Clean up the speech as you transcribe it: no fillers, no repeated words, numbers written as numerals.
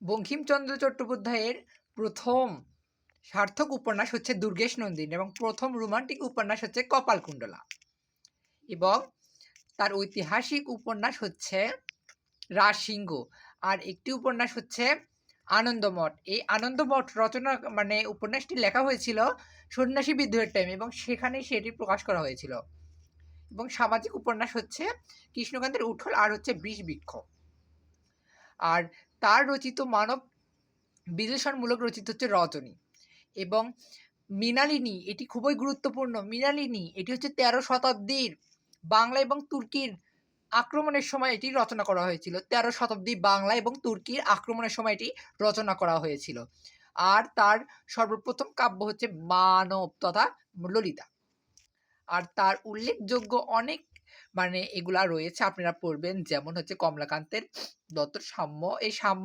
বঙ্কিমচন্দ্র চট্টোপাধ্যায়ের প্রথম সার্থক উপন্যাস হচ্ছে দুর্গেশ নন্দিনী এবং প্রথম রোমান্টিক উপন্যাস হচ্ছে কপালকুণ্ডলা এবং তার ঐতিহাসিক উপন্যাস হচ্ছে রাজসিংহ আর একটি উপন্যাস হচ্ছে আনন্দমঠ। এই আনন্দমঠ রচনা মানে উপন্যাসটি লেখা হয়েছিল সন্ন্যাসী বিদ্রোহের টাইমে এবং সেখানে সেটি প্রকাশ করা হয়েছিল। এবং সামাজিক উপন্যাস হচ্ছে কৃষ্ণকান্তের উঠল আর হচ্ছে বিষবৃক্ষ। আর তার রচিত মানব বিশ্লেষণমূলক রচিত হচ্ছে রজনী এবং মৃণালিনী এটি খুবই গুরুত্বপূর্ণ। মৃণালিনী এটি হচ্ছে ১৩ শতাব্দীর বাংলা এবং তুর্কির আক্রমণের সময় এটি রচনা করা হয়েছিল। ১৩ শতাব্দী বাংলা এবং তুর্কির আক্রমণের সময় এটি রচনা করা হয়েছিল। আর তার সর্বপ্রথম কাব্য হচ্ছে মানব তথা ললিতা। আর তার উল্লেখযোগ্য অনেক মানে এগুলা রয়েছে আপনারা পড়বেন, যেমন হচ্ছে কমলাকান্তের দত্তর সাম্য। এই সাম্য